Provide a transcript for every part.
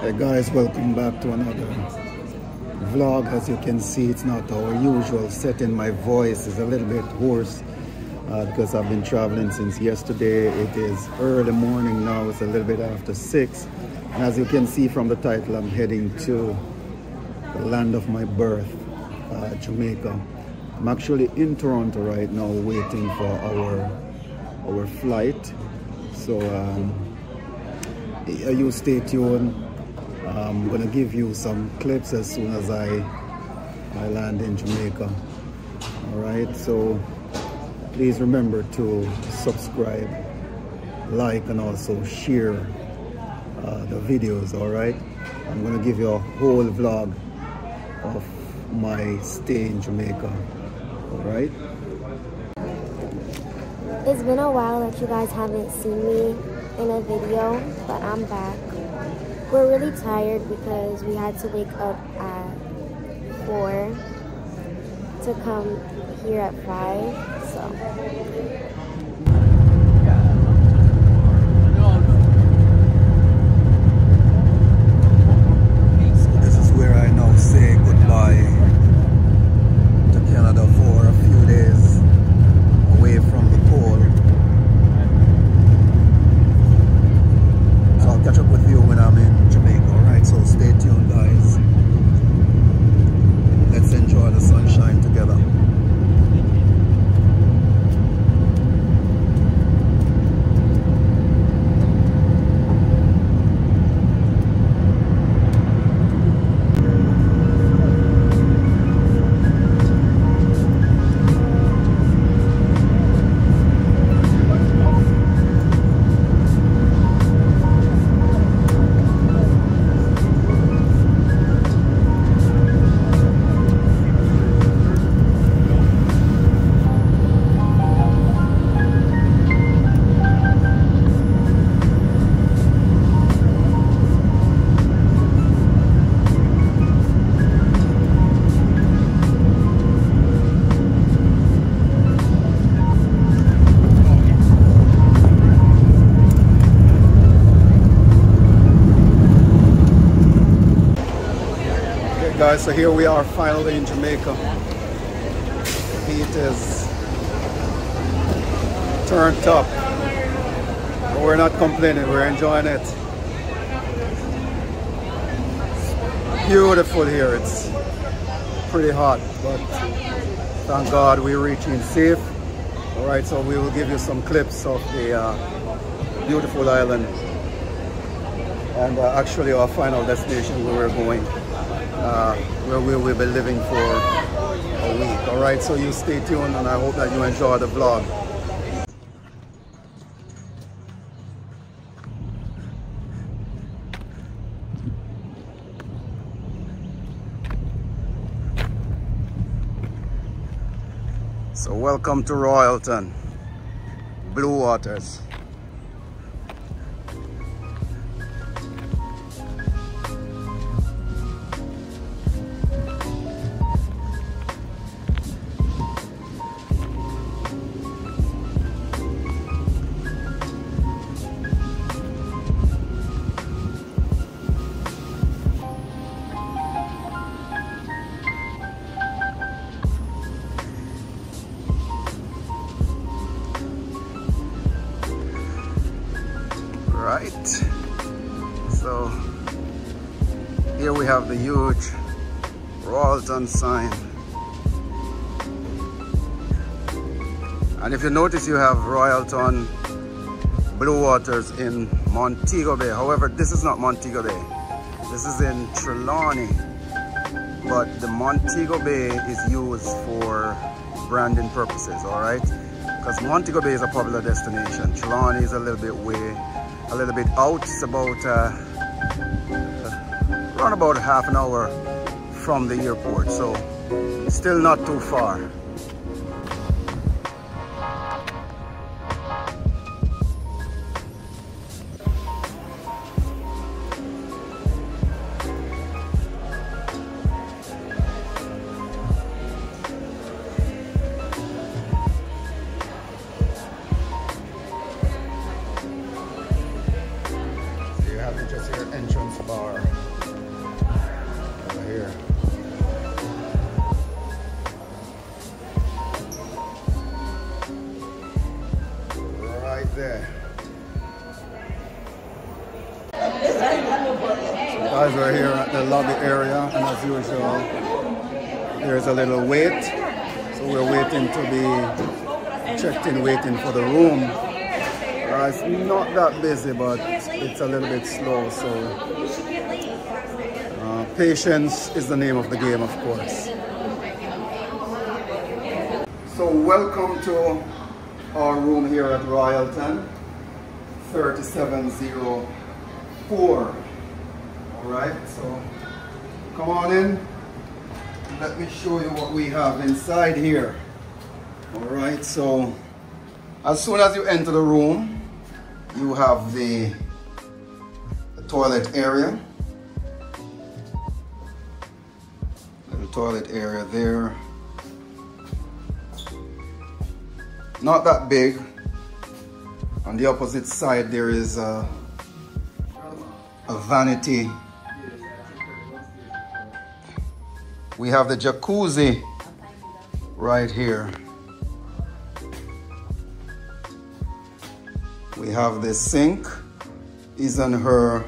Hey guys, welcome back to another vlog. As you can see, it's not our usual setting. My voice is a little bit hoarse because I've been traveling since yesterday. It is early morning now, it's a little bit after 6. And as you can see from the title, I'm heading to the land of my birth, Jamaica. I'm actually in Toronto right now waiting for our flight. So you stay tuned. I'm gonna give you some clips as soon as I land in Jamaica. All right, so please remember to subscribe, like, and also share the videos. All right, I'm gonna give you a whole vlog of my stay in Jamaica. All right. It's been a while that you guys haven't seen me in a video, but I'm back. We're really tired because we had to wake up at 4 to come here at 5, so. This is where I now say goodbye to Canada for a few days away from the cold. So I'll catch up with you when I'm in Jamaica, alright? So stay tuned, guys. Let's enjoy the sunshine together. Guys, so here we are finally in Jamaica. The heat is turned up, but we're not complaining, we're enjoying it. Beautiful here, it's pretty hot, but thank God we're reaching safe. Alright, so we will give you some clips of the beautiful island and actually our final destination where we're going. Where we will be living for a week. All right, so you stay tuned and I hope that you enjoy the vlog. So welcome to Royalton Blue Waters. Right, so here we have the huge Royalton sign, and if you notice, you have Royalton Blue Waters in Montego Bay. However, this is not Montego Bay, this is in Trelawny, but the Montego Bay is used for branding purposes, all right, because Montego Bay is a popular destination. Trelawny is a little bit out. It's about around about half an hour from the airport, so still not too far. can just hear entrance bar over here. Right there. So guys, we're here at the lobby area, and as usual, there's a little wait. So we're waiting to be checked in, waiting for the room. It's not that busy, but it's a little bit slow. So patience is the name of the game, of course. So welcome to our room here at Royalton, 3704. All right, so come on in. Let me show you what we have inside here. All right, so as soon as you enter the room, you have the toilet area. Little toilet area there. Not that big. On the opposite side, there is a vanity. We have the jacuzzi right here. We have the sink is on her.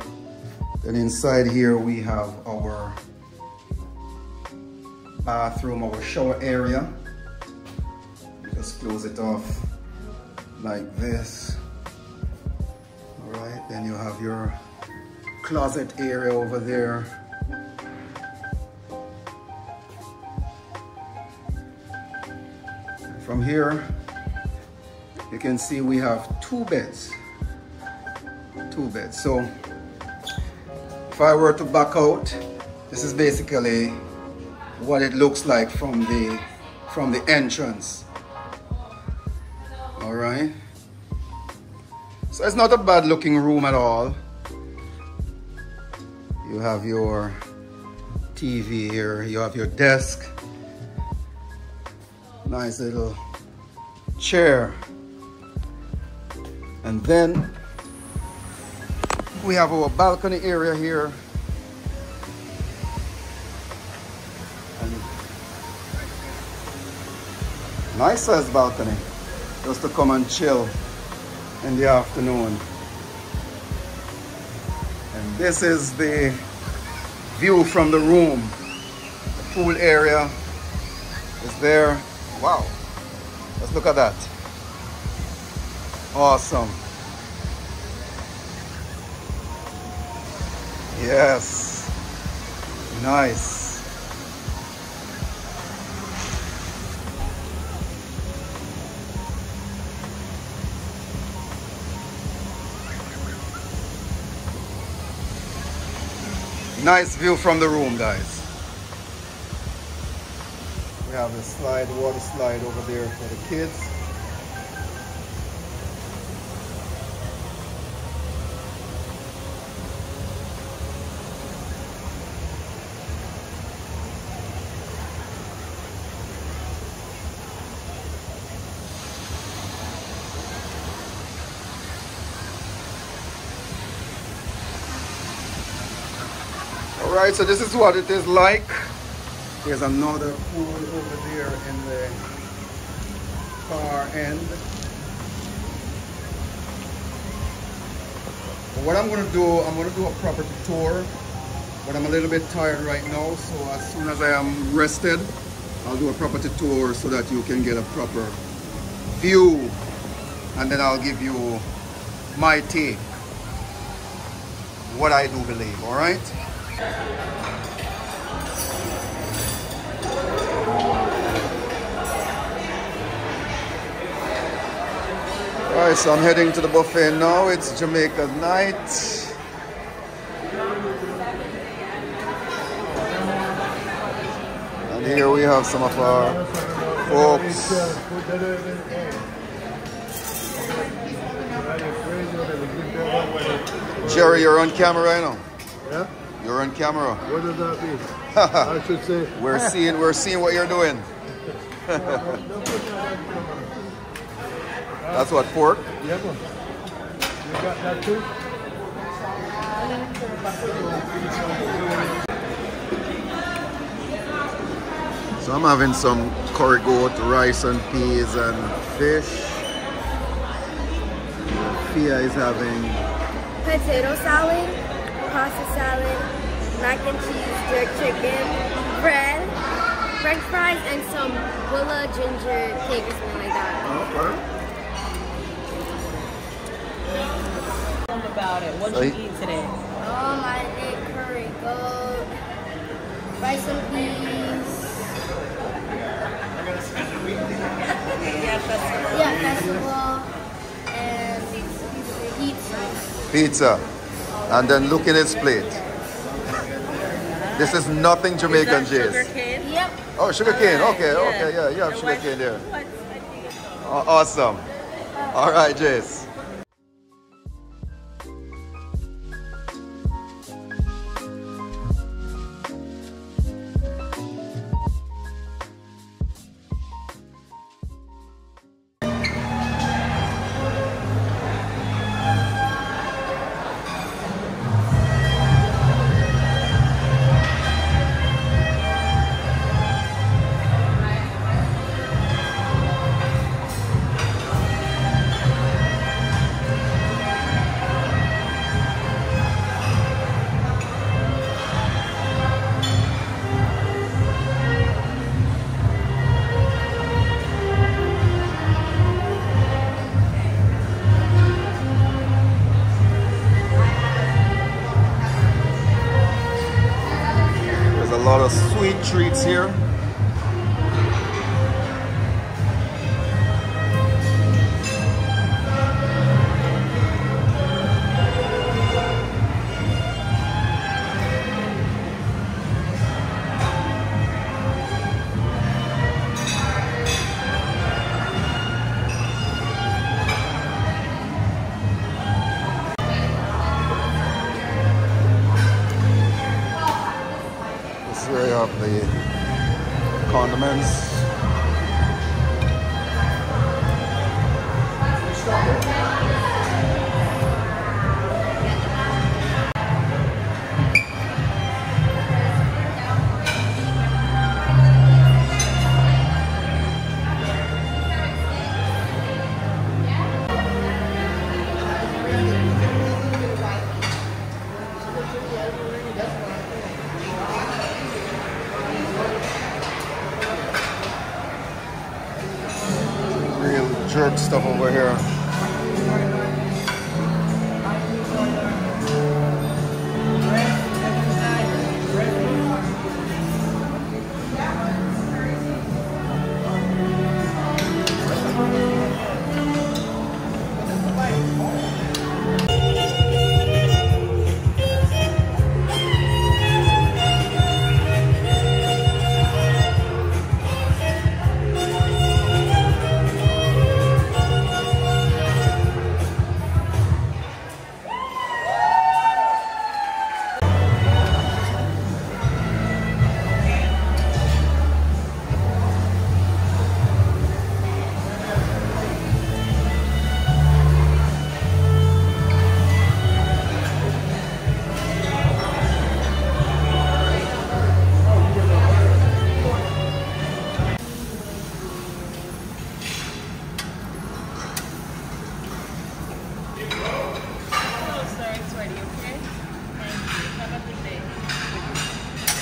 Then inside here we have our bathroom, our shower area. Just close it off like this. All right, then you have your closet area over there. From here, you can see we have two beds. So if I were to back out, this is basically what it looks like from the entrance. All right. So it's not a bad looking room at all. You have your TV here. You have your desk. Nice little chair. And then we have our balcony area here. And nice size balcony, just to come and chill in the afternoon. And this is the view from the room. The pool area is there. Wow, let's look at that. Awesome. Yes, nice. Nice view from the room, guys. We have the slide, water slide over there for the kids. Alright, so this is what it is like. There's another pool over there in the far end. But what I'm going to do, I'm going to do a property tour. But I'm a little bit tired right now, so as soon as I am rested, I'll do a property tour so that you can get a proper view. And then I'll give you my take. What I do believe, alright? Alright, so I'm heading to the buffet now. It's Jamaica night. And here we have some of our folks. Jerry, you're on camera right now. Yeah? You're on camera. What does that mean? I should say. We're seeing what you're doing. That's what, pork? Yeah, man. You got that too? So I'm having some curry goat, rice and peas and fish. Fia is having potato salad, pasta salad, mac and cheese, jerk chicken, bread, french fries, and some bulla ginger cake or something like that. Okay. About it. What did you eat today? I ate curry goat, rice and peas. Yeah, festival and pizza. pizza. And then look in its plate. This is nothing Jamaican, Jace. Sugar cane? Yep. Oh, sugar cane. Okay, Yeah. okay, yeah, you have Your sugar wife- cane there. what? Awesome. All right, Jace. A lot of sweet treats here. Here you have the condiments. Jerk stuff over here.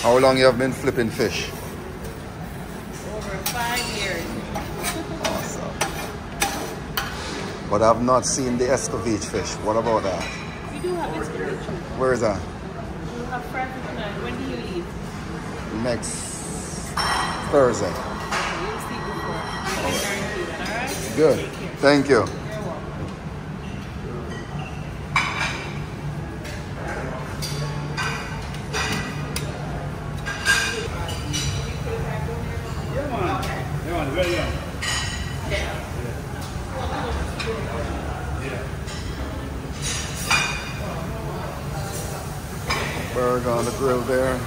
How long you have been flipping fish? Over 5 years. Awesome. But I've not seen the escovitch fish. What about that? We do have escovitch. Where is that? We have fried fish tonight. When do you leave? Next Thursday. You'll see before. I guarantee that, alright? Good. Thank you. You're welcome. Burger on the grill there.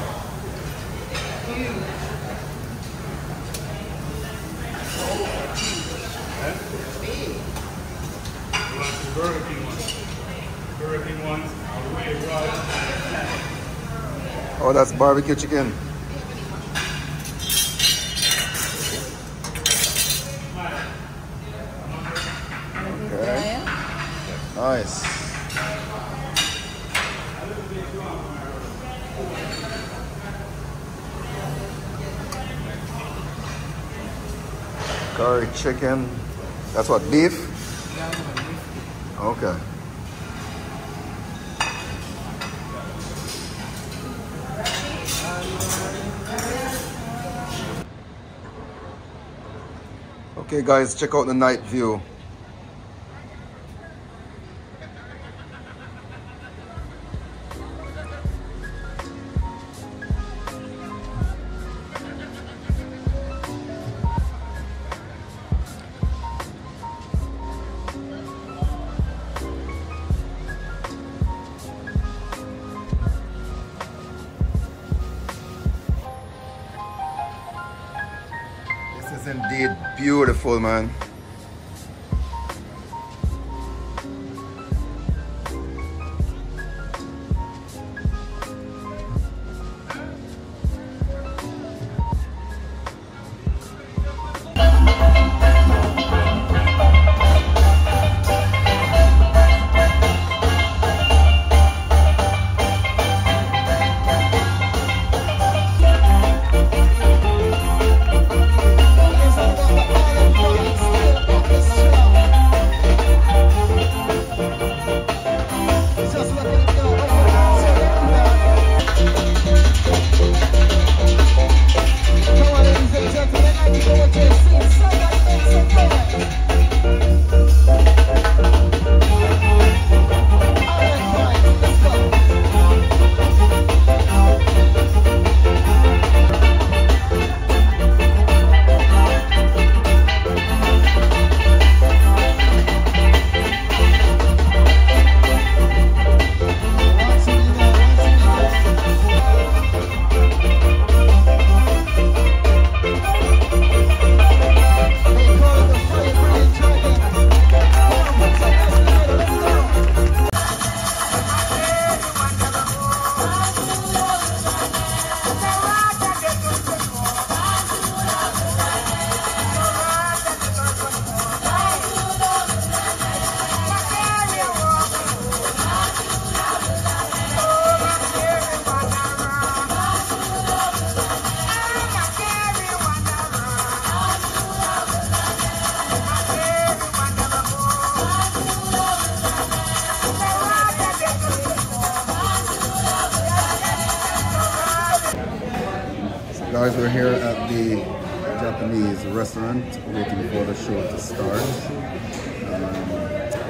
Oh, that's barbecue chicken. Okay. Nice. Curry chicken. That's what, beef? Okay. Okay guys, check out the night view. This is indeed beautiful, man. Guys, we're here at the Japanese restaurant waiting for the show to start.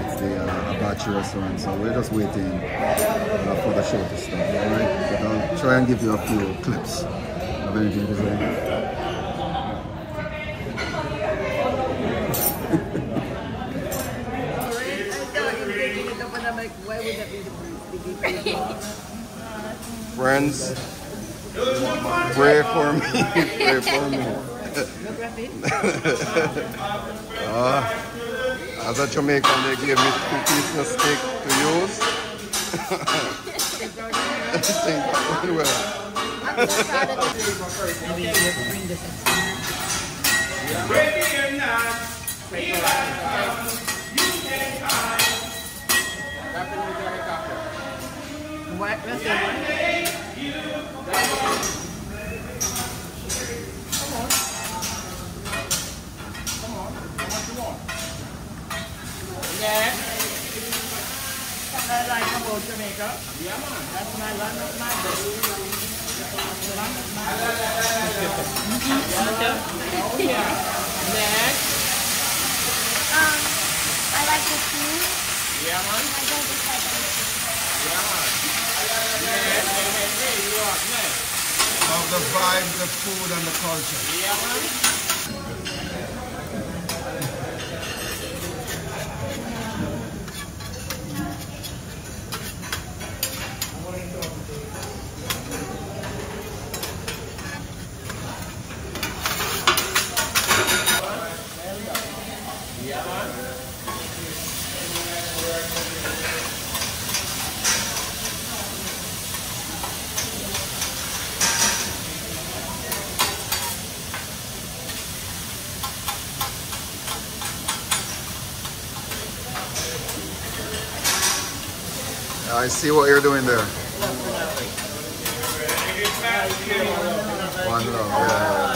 It's the Abachi restaurant, so we're just waiting for the show to start. Alright, but I'll try and give you a few clips of anything to say. Friends, pray for me. Pray for me. As a Jamaican, they gave me 2 pieces of steak to use. What? Let's see. Yeah. I like about Jamaica. Yeah, man. That's my land of my Oh, yeah. Next. I like the food. Yeah, man. I don't dislike anything. Yeah, man. Hey, you are next. Of the vibe, the food, and the culture. Yeah, man. I see what you're doing there. One love, yeah.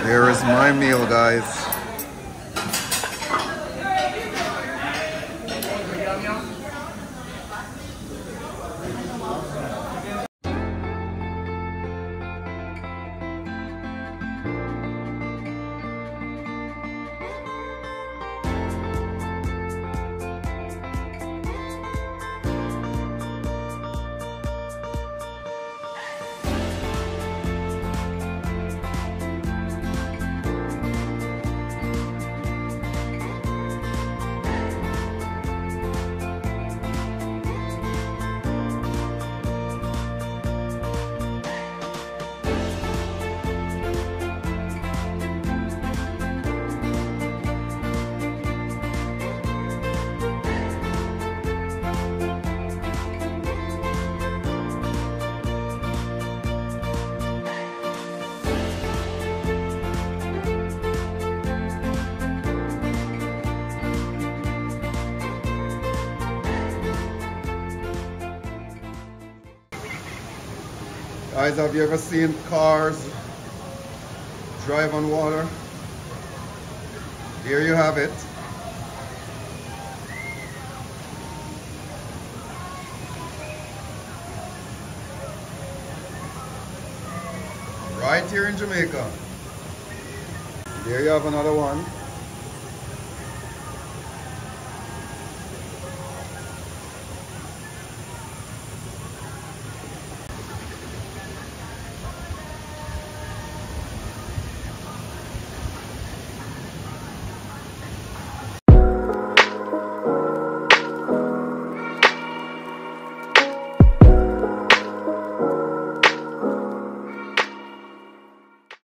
There is my meal, guys. Guys, have you ever seen cars drive on water? Here you have it. Right here in Jamaica. There you have another one.